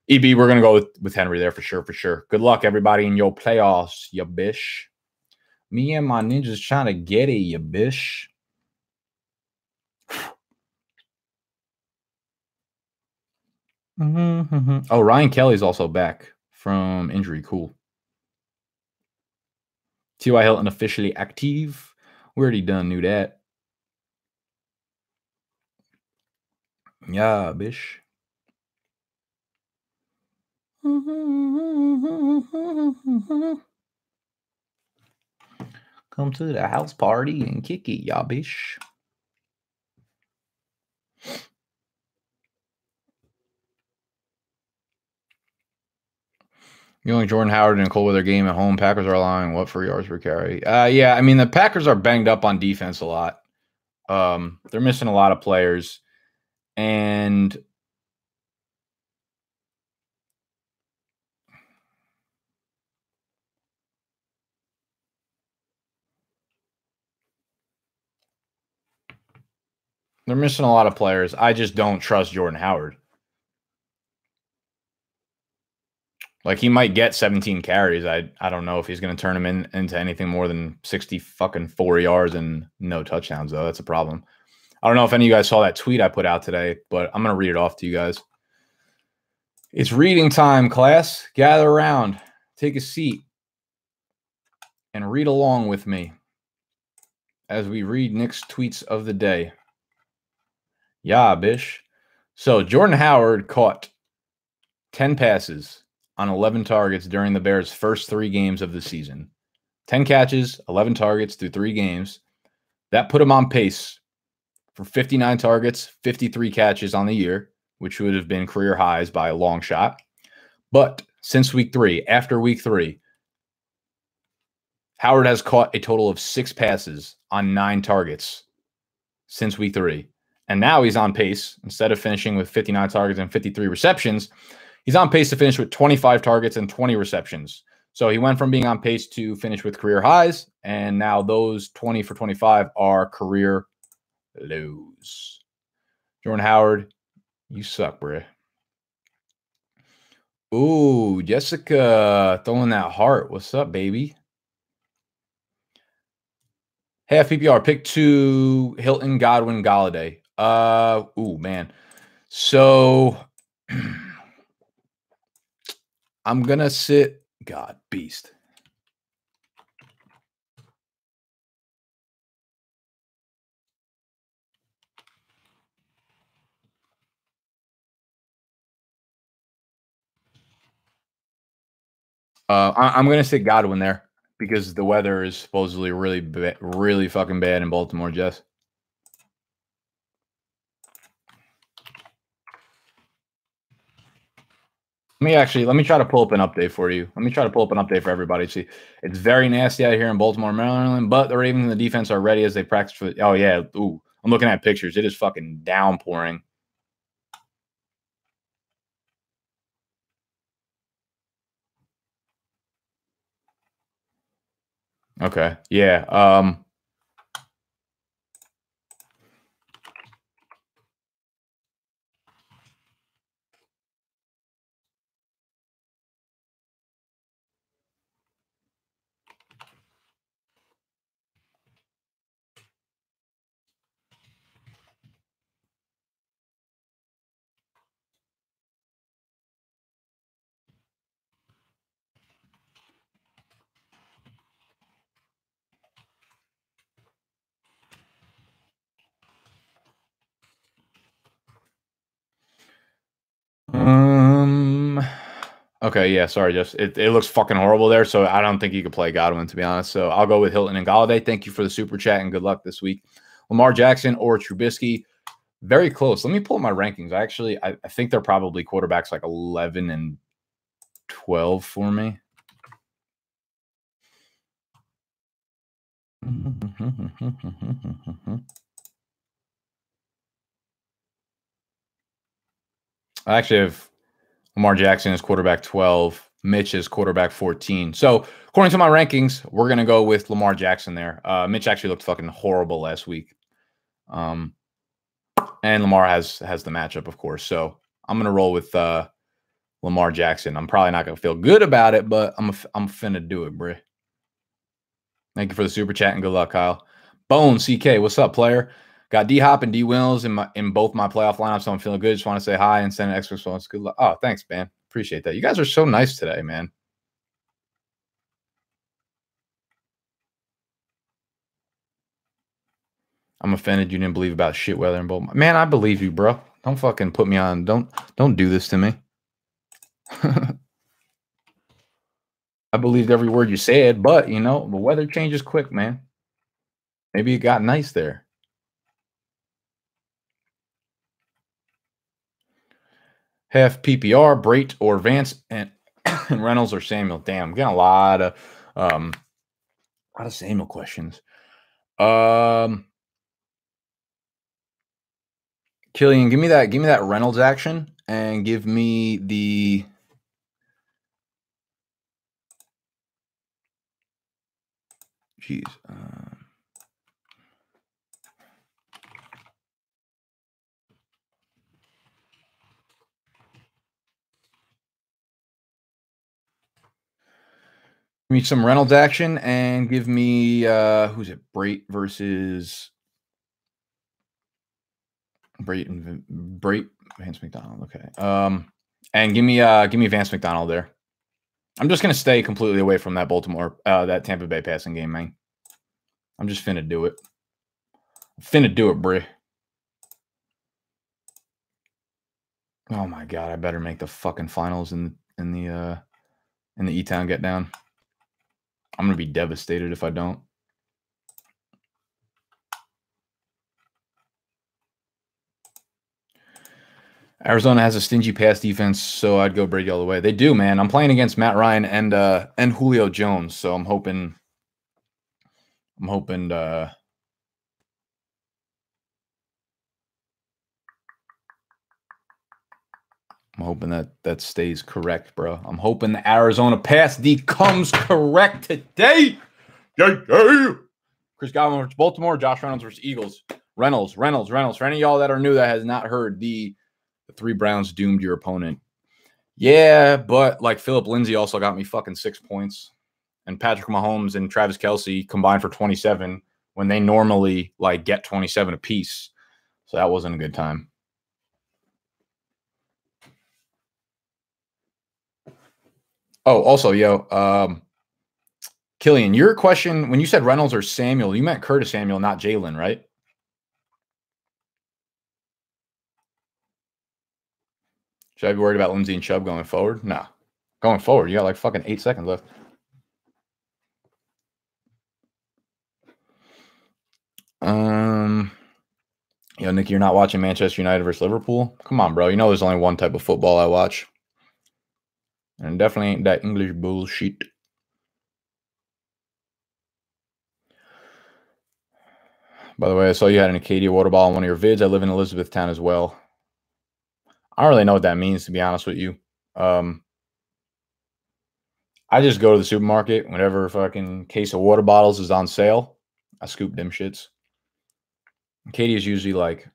EB, we're going to go with Henry there for sure. Good luck, everybody, in your playoffs, ya bish. Me and my ninjas trying to get it, ya bish. Oh, Ryan Kelly's also back from injury. Cool. T.Y. Hilton officially active. We already done knew that. Yeah, bish. Come to the house party and kick it, yeah, bish. You only Jordan Howard in a cold weather game at home. Packers are allowing what for yards per carry? Yeah, I mean, the Packers are banged up on defense a lot. They're missing a lot of players. And They're missing a lot of players. I just don't trust Jordan Howard. Like, he might get 17 carries. I don't know if he's going to turn him into anything more than 60 fucking 4 yards and no touchdowns, though. That's a problem. I don't know if any of you guys saw that tweet I put out today, but I'm going to read it off to you guys. It's reading time, class. Gather around. Take a seat and read along with me as we read Nick's tweets of the day. Yeah, bish. So Jordan Howard caught 10 passes on 11 targets during the Bears' first 3 games of the season. 10 catches, 11 targets through 3 games. That put him on pace for 59 targets, 53 catches on the year, which would have been career highs by a long shot. But since week 3, after week 3, Howard has caught a total of 6 passes on 9 targets since week 3. And now he's on pace, instead of finishing with 59 targets and 53 receptions, he's on pace to finish with 25 targets and 20 receptions. So he went from being on pace to finish with career highs, and now those 20 for 25 are career lows. Jordan Howard, you suck, bro. Ooh, Jessica throwing that heart. What's up, baby? Half PPR, pick 2, Hilton, Godwin, Galladay. Ooh, man. So I'm going to sit, God, beast. I'm going to sit Godwin there because the weather is supposedly really fucking bad in Baltimore, Jess. Let me try to pull up an update for you. Let me try to pull up an update for everybody. See, it's very nasty out here in Baltimore, Maryland, but the Ravens and the defense are ready as they practice for. Oh yeah, ooh, I'm looking at pictures. It is fucking downpouring. Okay, yeah. Okay, yeah, sorry, just it looks fucking horrible there, so I don't think you could play Godwin, to be honest. So I'll go with Hilton and Galladay. Thank you for the super chat and good luck this week. Lamar Jackson or Trubisky, very close. Let me pull up my rankings. I think they're probably quarterbacks like 11 and 12 for me. I actually have Lamar Jackson is quarterback 12. Mitch is quarterback 14. So according to my rankings, we're going to go with Lamar Jackson there. Mitch actually looked fucking horrible last week. And Lamar has the matchup, of course. So I'm going to roll with Lamar Jackson. I'm probably not going to feel good about it, but I'm finna do it, bro. Thank you for the super chat and good luck, Kyle. Bone CK, what's up, player? Got D Hop and D Wills in both my playoff lineups, so I'm feeling good. Just want to say hi and send an extra response. Good luck. Oh, thanks, man. Appreciate that. You guys are so nice today, man. I'm offended you didn't believe about shit weather in Baltimore. Man, I believe you, bro. Don't fucking put me on. Don't do this to me. I believed every word you said, but you know, the weather changes quick, man. Maybe it got nice there. Half PPR, Brait or Vance and Reynolds or Samuel. Damn, I'm getting a lot of Samuel questions. Killian, give me that Reynolds action and give me the jeez. me some Reynolds action and give me who's it? Brait versus Vance McDonald. Okay. And give me Vance McDonald there. I'm just gonna stay completely away from that that Tampa Bay passing game, man. I'm just finna do it. Finna do it, Bray. Oh my god, I better make the fucking finals in the E-Town get down. I'm gonna be devastated if I don't. Arizona has a stingy pass defense, so I'd go Brady all the way. They do, man. I'm playing against Matt Ryan and Julio Jones, so I'm hoping that stays correct, bro. I'm hoping the Arizona pass D comes correct today. Yeah. Chris Godwin versus Baltimore, Josh Reynolds versus Eagles. Reynolds. For any of y'all that are new that has not heard, the 3 Browns doomed your opponent. Yeah, but like Philip Lindsay also got me fucking 6 points. And Patrick Mahomes and Travis Kelce combined for 27 when they normally like get 27 apiece. So that wasn't a good time. Oh, also, Killian, your question, when you said Reynolds or Samuel, you meant Curtis Samuel, not Jalen, right? Should I be worried about Lindsay and Chubb going forward? No. Going forward, you got like fucking 8 seconds left. Nick, you're not watching Manchester United versus Liverpool? Come on, bro. You know there's only one type of football I watch. And definitely ain't that English bullshit. By the way, I saw you had an Acadia water bottle in one of your vids. I live in Elizabethtown as well. I don't really know what that means, to be honest with you. I just go to the supermarket whenever fucking case of water bottles is on sale. I scoop them shits. Acadia is usually like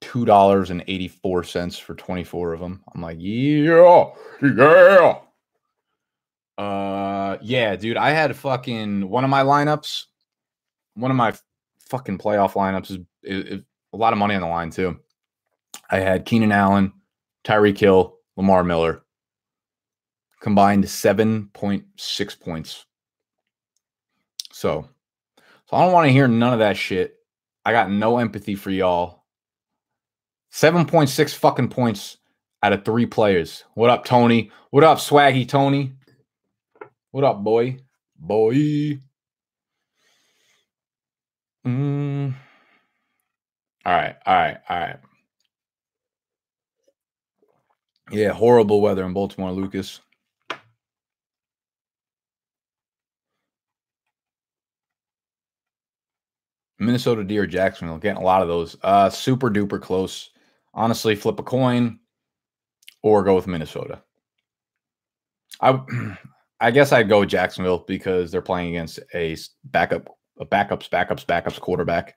$2.84 for 24 of them. I'm like, yeah. Yeah, dude. I had fucking one of my lineups. One of my fucking playoff lineups is a lot of money on the line too. I had Keenan Allen, Tyreek Hill, Lamar Miller. Combined 7.6 points. So I don't want to hear none of that shit. I got no empathy for y'all. 7.6 fucking points out of 3 players. What up, Tony? What up, Swaggy Tony? What up, boy? Boy. All right. Yeah, horrible weather in Baltimore, Lucas. Minnesota D or Jacksonville. Getting a lot of those. Super duper close. Honestly, flip a coin or go with Minnesota. I guess I'd go with Jacksonville because they're playing against a backups quarterback.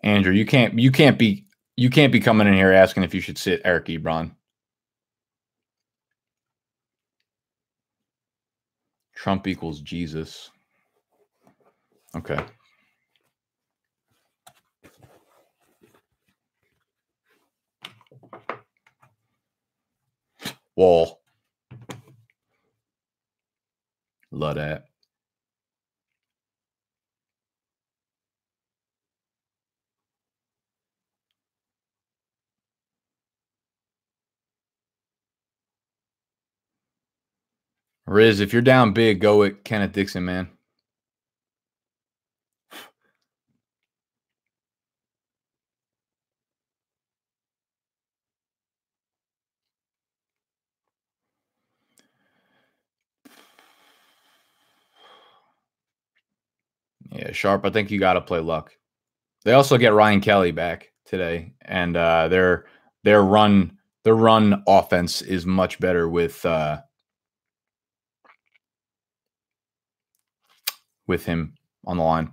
Andrew, you can't be coming in here asking if you should sit Eric Ebron. Trump equals Jesus. Okay. Wall. Love that. Riz, if you're down big, go with Kenneth Dixon, man. Yeah, Sharp, I think you got to play luck. They also get Ryan Kelly back today, and their run offense is much better with him on the line.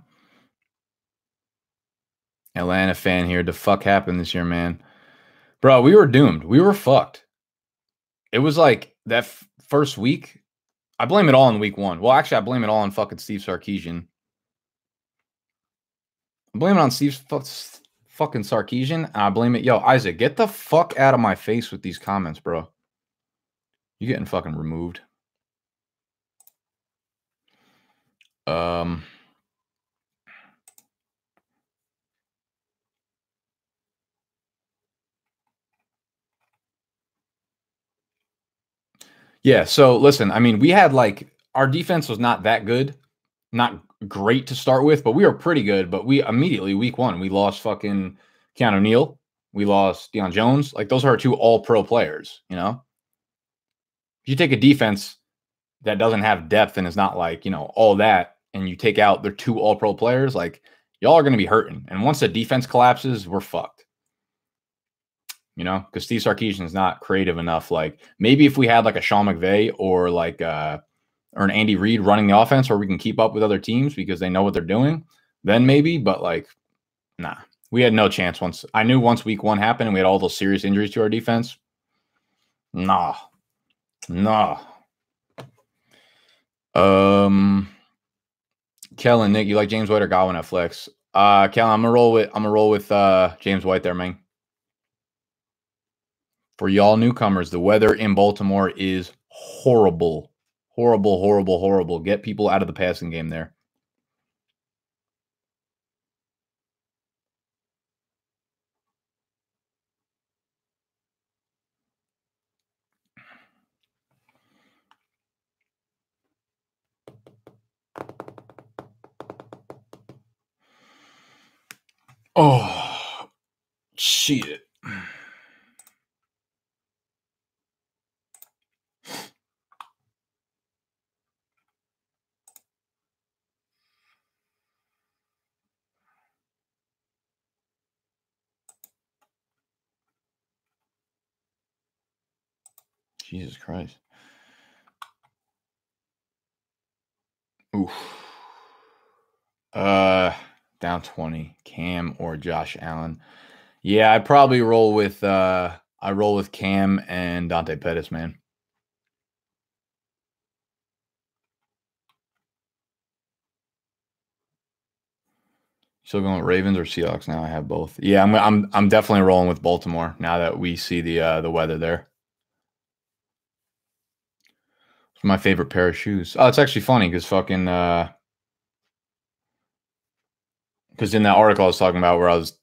Atlanta fan here. The fuck happened this year, man? Bro, we were doomed. We were fucked. It was like that first week. I blame it all on week 1. Well, actually, I blame it all on fucking Steve Sarkisian. I blame it on Steve fucking Sarkisian, and I blame it. Yo, Isaac, get the fuck out of my face with these comments, bro. You getting fucking removed. Yeah, so listen, I mean, we had like our defense was not that good, not great to start with, but we were pretty good. But we immediately week 1, we lost fucking Keanu Neal, we lost Deion Jones. Like those are our 2 all-pro players, you know? If you take a defense that doesn't have depth and is not like, you know, all that, and you take out their 2 all-pro players, like y'all are going to be hurting. And once the defense collapses, we're fucked. You know, because Steve Sarkisian is not creative enough. Like maybe if we had like a Sean McVay or like or an Andy Reid running the offense, where we can keep up with other teams because they know what they're doing, then maybe. But like, nah, we had no chance. Once week 1 happened and we had all those serious injuries to our defense. Nah. Kellen, Nick, you like James White or Godwin at flex? Kellen, I'm gonna roll with James White there, man. For y'all newcomers, the weather in Baltimore is horrible. Horrible, horrible, horrible. Get people out of the passing game there. Oh, shit. Jesus Christ. Oof. Down 20. Cam or Josh Allen. Yeah, I'd probably roll with Cam and Dante Pettis, man. Still going with Ravens or Seahawks now? I have both. Yeah, I'm definitely rolling with Baltimore now that we see the weather there. It's my favorite pair of shoes. Oh, it's actually funny because fucking because in that article I was talking about where I was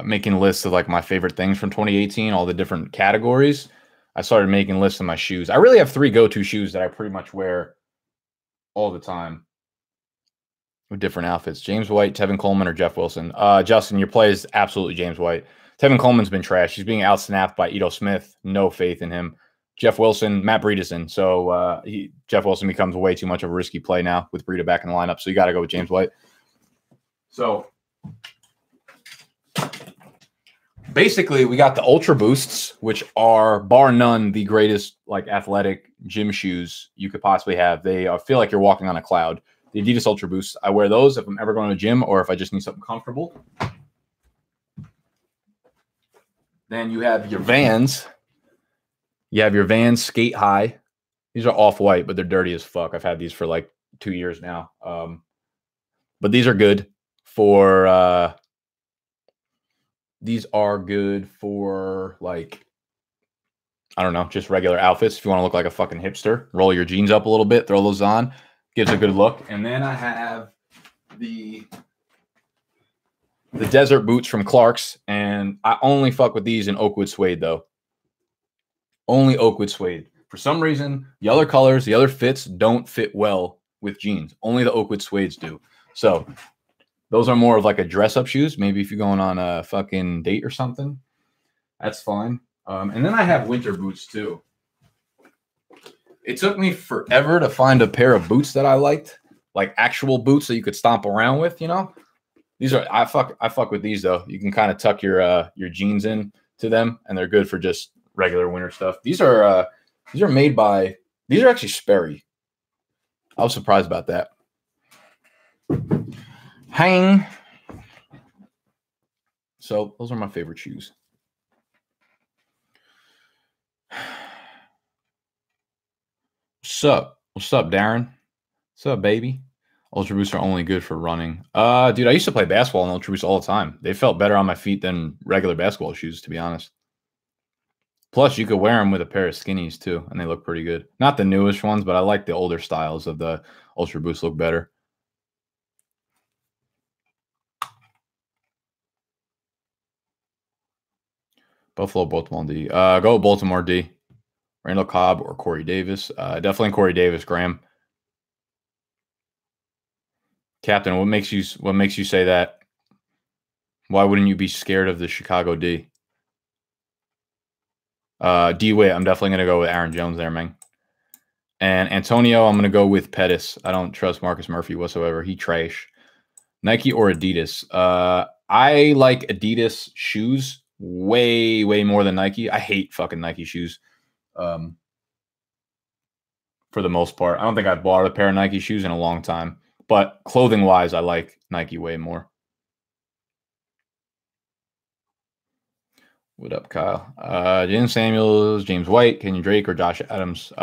making lists of like my favorite things from 2018, all the different categories, I started making lists of my shoes. I really have 3 go-to shoes that I pretty much wear all the time with different outfits. James White, Tevin Coleman, or Jeff Wilson. Justin, your play is absolutely James White. Tevin Coleman's been trash. He's being outsnapped by Ito Smith. No faith in him. Jeff Wilson, Matt Bredeson. So Jeff Wilson becomes way too much of a risky play now with Breida back in the lineup. So you got to go with James White. So basically, we got the Ultra Boosts, which are bar none the greatest like athletic gym shoes you could possibly have. They feel like you're walking on a cloud. The Adidas Ultra Boosts, I wear those if I'm ever going to the gym or if I just need something comfortable. Then you have your Vans. You have your Vans Skate High. These are off-white, but they're dirty as fuck. I've had these for like 2 years now. But these are good for like, I don't know, just regular outfits. If you want to look like a fucking hipster, roll your jeans up a little bit, throw those on. Gives a good look. And then I have the desert boots from Clark's, and I only fuck with these in Oakwood suede though. Only Oakwood suede. For some reason, the other colors, the other fits don't fit well with jeans. Only the Oakwood suedes do. So those are more of like a dress-up shoes. Maybe if you're going on a fucking date or something, that's fine. And then I have winter boots too. It took me forever to find a pair of boots that I liked, like actual boots that you could stomp around with, you know? These are I fuck with these though. You can kind of tuck your jeans in to them, and they're good for just regular winter stuff. These are made by, these are actually Sperry. I was surprised about that. Hang. So those are my favorite shoes. What's up? What's up, Darren? What's up, baby? Ultra Boosts are only good for running. Dude, I used to play basketball in Ultra Boosts all the time. They felt better on my feet than regular basketball shoes, to be honest. Plus, you could wear them with a pair of skinnies too, and they look pretty good. Not the newest ones, but I like the older styles of the Ultra Boosts. Look better. Buffalo, Baltimore D. Go Baltimore D. Randall Cobb or Corey Davis. Definitely Corey Davis, Graham. Captain, what makes you say that? Why wouldn't you be scared of the Chicago D? D-Wit, I'm definitely going to go with Aaron Jones there, man. And Antonio, I'm going to go with Pettis. I don't trust Marcus Murphy whatsoever. He trash. Nike or Adidas? I like Adidas shoes way, way more than Nike. I hate fucking Nike shoes. For the most part. I don't think I've bought a pair of Nike shoes in a long time. But clothing-wise, I like Nike way more. What up, Kyle? James Samuels, James White, Kenyon Drake, or Josh Adams?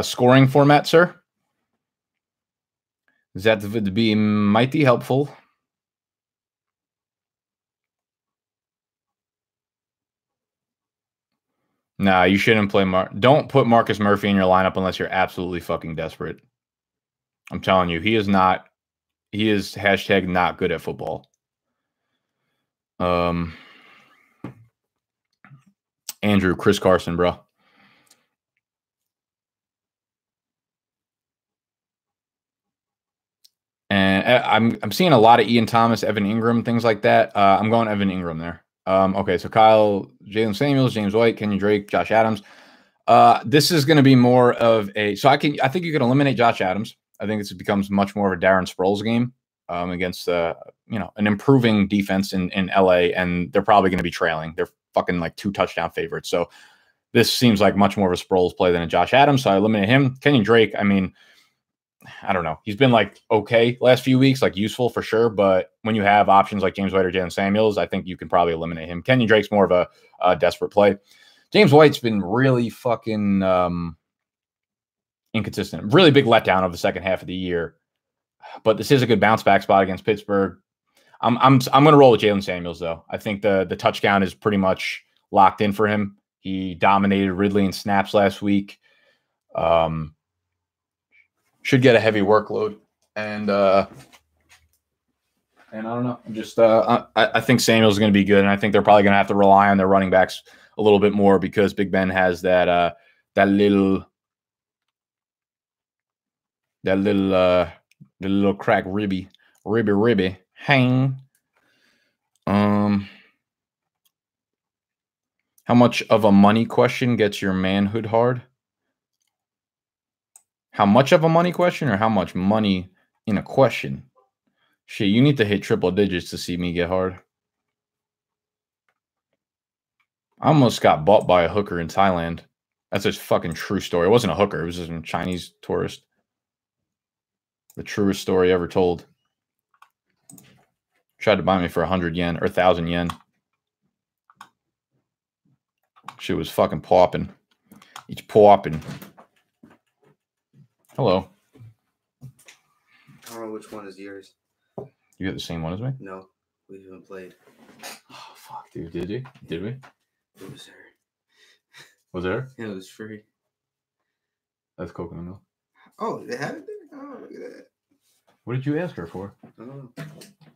Scoring format, sir? That would be mighty helpful. Nah, you shouldn't play Don't put Marcus Murphy in your lineup unless you're absolutely fucking desperate. I'm telling you, he is not. He is hashtag not good at football. Andrew, Chris Carson, bro. And I'm seeing a lot of Ian Thomas, Evan Ingram, things like that. I'm going Evan Ingram there. Okay, so Kyle, Jalen Samuels, James White, Kenyon Drake, Josh Adams. This is going to be more of a. So I think you can eliminate Josh Adams. I think it becomes much more of a Darren Sproles game against an improving defense in LA, and they're probably going to be trailing. They're fucking like 2 touchdown favorites. So this seems like much more of a Sproles play than a Josh Adams. So I eliminate him. Kenyon Drake, I mean, I don't know. He's been like okay last few weeks, like useful for sure. But when you have options like James White or Jalen Samuels, I think you can probably eliminate him. Kenyon Drake's more of a desperate play. James White's been really fucking inconsistent. Really big letdown of the second half of the year. But this is a good bounce back spot against Pittsburgh. I'm going to roll with Jalen Samuels though. I think the touchdown is pretty much locked in for him. He dominated Ridley in snaps last week. Should get a heavy workload, and I don't know. I'm just I think Samuel's going to be good, and I think they're probably going to have to rely on their running backs a little bit more because Big Ben has that little crack ribby hang. How much of a money question gets your manhood hard? How much of a money question or how much money in a question? Shit, you need to hit triple digits to see me get hard. I almost got bought by a hooker in Thailand. That's a fucking true story. It wasn't a hooker. It was just a Chinese tourist. The truest story ever told. Tried to buy me for 100 yen or 1,000 yen. She was fucking popping. It's popping. Hello. I don't know which one is yours. You got the same one as me? No, we haven't played. Oh, fuck, dude. Did you? Did we? It was there. Was there? Yeah, it was free. That's coconut milk. Oh, they have it there? Oh, look at that. What did you ask her for? I don't know.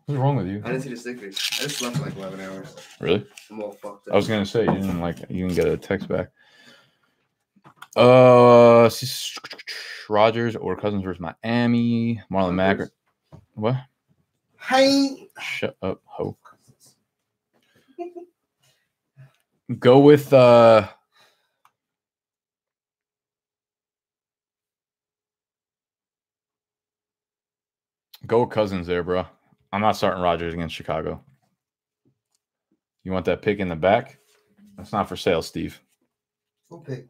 What's wrong with you? I didn't see the stickers. I just slept for like 11 hours. Really? I'm all fucked up. I was gonna say you didn't get a text back. Rodgers or Cousins versus Miami. Marlon Mack. What? Hey. Shut up, ho. Go with Cousins there, bro. I'm not starting Rodgers against Chicago. You want that pick in the back? That's not for sale, Steve. Full pick.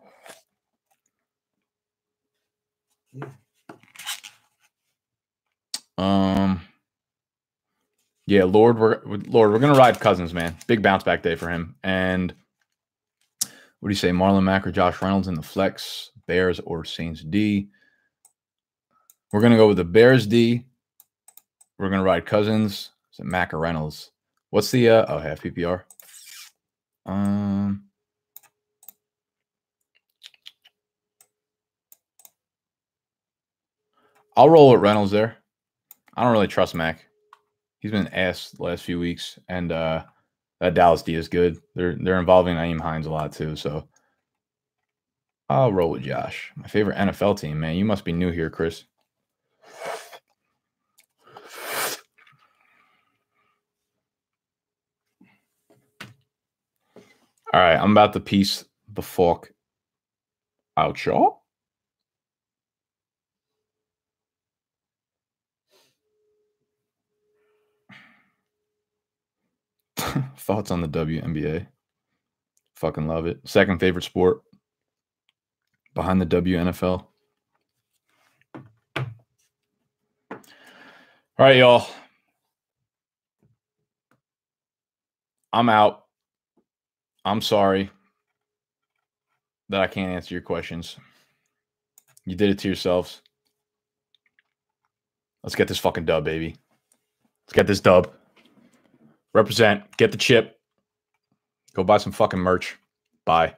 Yeah, Lord, we're gonna ride Cousins, man. Big bounce back day for him, and What do you say, Marlon Mack or Josh Reynolds in the flex? Bears or Saints D? We're going to go with the Bears D. We're going to ride Cousins. Is it Mack or Reynolds? What's the half PPR? I'll roll with Reynolds there. I don't really trust Mack. He's been ass the last few weeks, and that Dallas D is good. They're involving Naeem Hines a lot too, so I'll roll with Josh. My favorite NFL team, man. You must be new here, Chris. All right, I'm about to piece the fuck out, y'all. Thoughts on the WNBA? Fucking love it. Second favorite sport behind the WNFL. All right, y'all. I'm out. I'm sorry that I can't answer your questions. You did it to yourselves. Let's get this fucking dub, baby. Let's get this dub. Represent. Get the chip. Go buy some fucking merch. Bye.